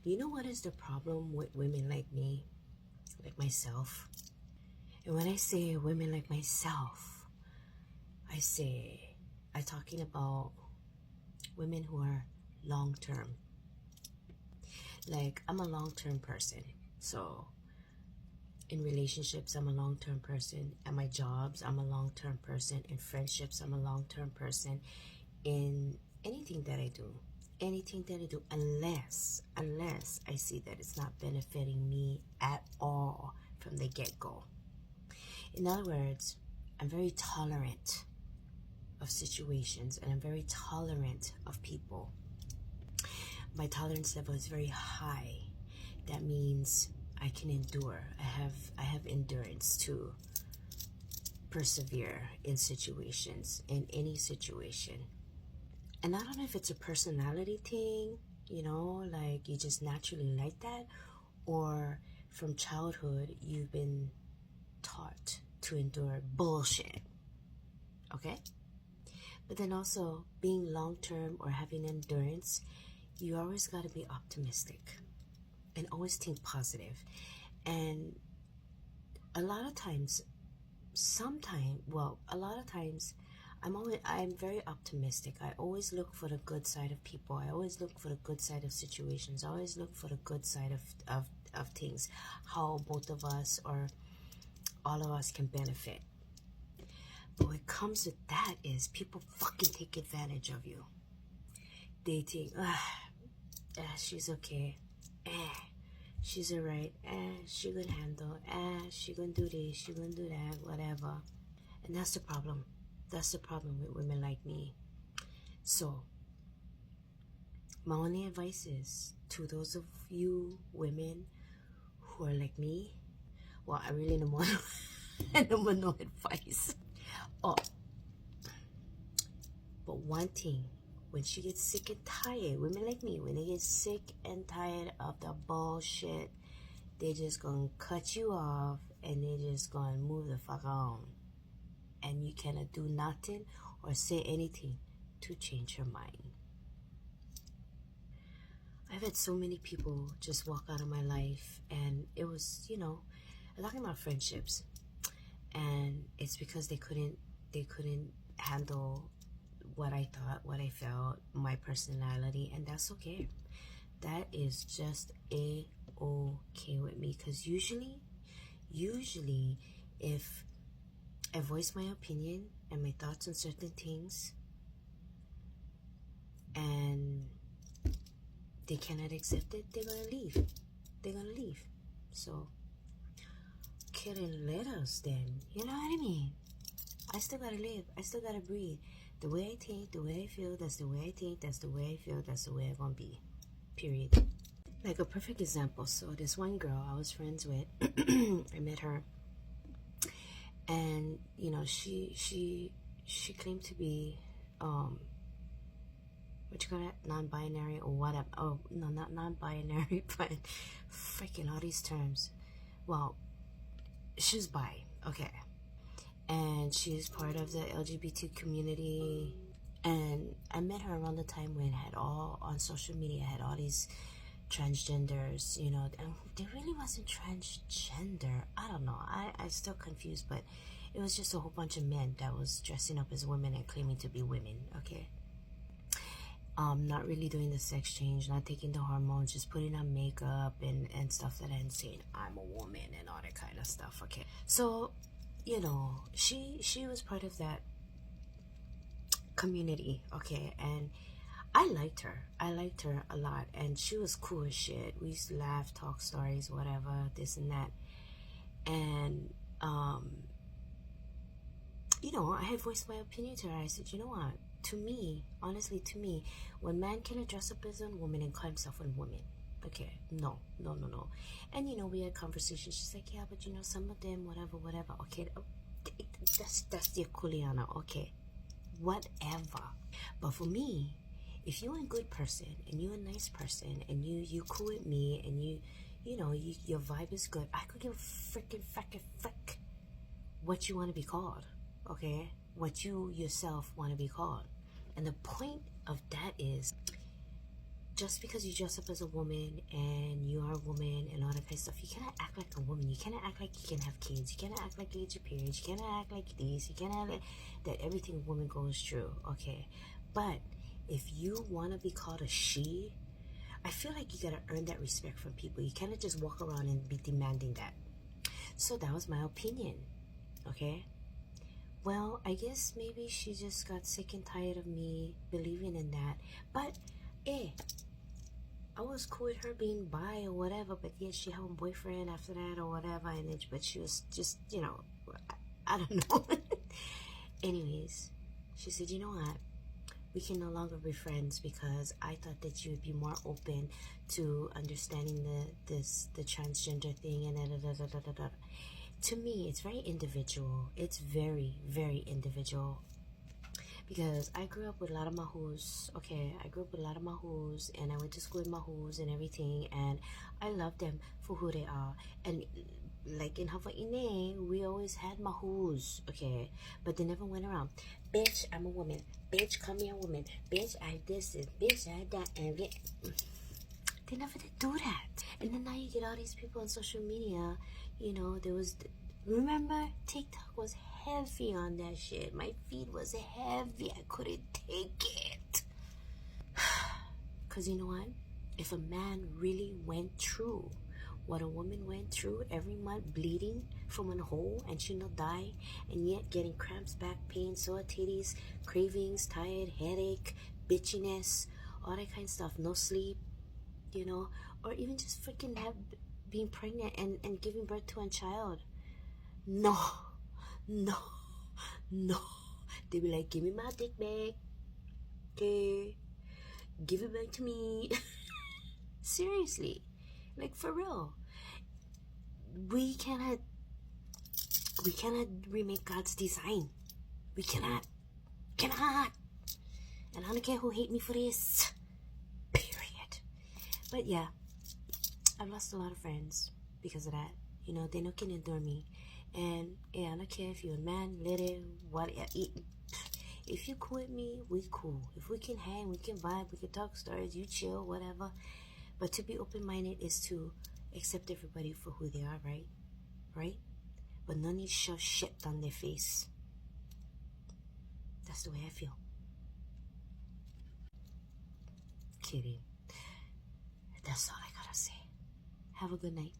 You know what is the problem with women like me, like myself? And when I say women like myself, I'm talking about women who are long-term. Like, I'm a long-term person. So in relationships, I'm a long-term person. At my jobs, I'm a long-term person. In friendships, I'm a long-term person. In anything that I do, unless I see that it's not benefiting me at all from the get-go. In other words, I'm very tolerant of situations, and I'm very tolerant of people. My tolerance level is very high. That means I can endure. I have endurance to persevere in situations, in any situation. And I don't know if it's a personality thing, you know, like you just naturally like that, or from childhood you've been taught to endure bullshit. Okay? But then also, being long-term or having endurance, you always got to be optimistic and always think positive. And a lot of times, I'm very optimistic. I always look for the good side of people. I always look for the good side of situations. I always look for the good side of things, how both of us or all of us can benefit. But what comes with that is people fucking take advantage of you. They think, she's okay. She's alright. She gonna handle. She gonna do this. She gonna do that. Whatever. And that's the problem. That's the problem with women like me. So, my only advice is to those of you women who are like me. Well, I really don't want no advice. Oh, but one thing, when she gets sick and tired, women like me, when they get sick and tired of the bullshit, they just gonna cut you off and they just gonna move the fuck on. And you cannot do nothing or say anything to change her mind. I've had so many people just walk out of my life, and it was, you know, I'm talking about friendships, and it's because they couldn't handle what I thought, what I felt, my personality, and that's okay. That is just a-okay with me, because usually if I voice my opinion and my thoughts on certain things and they cannot accept it, they're gonna leave. So kill and let us then, you know what I mean? I still gotta live, I still gotta breathe. The way I think, the way I feel, that's the way I think, that's the way I feel, that's the way I'm gonna be, period. Like a perfect example, so this one girl I was friends with, I met her, and you know, she claimed to be what you call it, non-binary or whatever. Oh no, not non-binary, but freaking all these terms. Well, she's bi, okay, and she's part of the LGBT community. And I met her around the time when on social media had all these transgenders, you know, and they really wasn't transgender. I don't know, I'm still confused, but it was just a whole bunch of men that was dressing up as women and claiming to be women, okay? Not really doing the sex change, not taking the hormones, just putting on makeup and stuff that and saying I'm a woman and all that kind of stuff, okay? So, you know, she was part of that community, okay? And I liked her a lot, and she was cool as shit. We used to laugh, talk stories, whatever, this and that. And you know, I had voiced my opinion to her. I said, you know what, to me, honestly, to me, when man cannot dress up as a woman and call himself a woman, okay, no. And you know, we had conversations. She's like, yeah, but you know, some of them, whatever, okay, that's the Kuliana, okay, whatever. But for me, if you're a good person and you're a nice person and you cool with me and you know, your vibe is good, I could give a frick what you want to be called, okay? What you yourself want to be called. And the point of that is, just because you dress up as a woman and you are a woman and all that kind of stuff, you cannot act like a woman. You cannot act like you can have kids. You cannot act like you get your periods. You cannot act like this. You cannot act like that everything a woman goes through. Okay, but if you want to be called a she, I feel like you gotta earn that respect from people. You cannot just walk around and be demanding that. So that was my opinion. Okay. Well, I guess maybe she just got sick and tired of me believing in that. But, I was cool with her being bi or whatever, but yet she had a boyfriend after that or whatever, but she was just, I don't know. Anyways, she said, you know what? We can no longer be friends because I thought that you would be more open to understanding the transgender thing and da. To me, it's very individual. It's very, very individual. Because I grew up with a lot of Mahous. Okay, I grew up with a lot of Mahous, and I went to school with Mahous and everything, and I love them for who they are. And like in Hawaii, we always had Mahous, okay, but they never went around. Bitch, I'm a woman. Bitch, call me a woman. Bitch, I this and bitch, I that, and they never did do that. And then now you get all these people on social media. There was, remember, TikTok was heavy on that shit. My feed was heavy. I couldn't take it. Because you know what? If a man really went through what a woman went through every month, bleeding from a hole, and she not die, and yet getting cramps, back pain, sore titties, cravings, tired, headache, bitchiness, all that kind of stuff, no sleep, or even just freaking being pregnant and giving birth to a child. No. They be like, give me my dick back. Okay. Give it back to me. Seriously. Like, for real. We cannot remake God's design. We cannot. And I don't care who hate me for this. Period. But yeah, I've lost a lot of friends because of that. They no can endure me. And yeah, I don't care if you're a man, lady, what. If you cool with me, we cool. If we can hang, we can vibe, we can talk stories, you chill, whatever. But to be open-minded is to accept everybody for who they are, right? Right? But no need to shove shit on their face. That's the way I feel. Kidding. That's all I gotta say. Have a good night.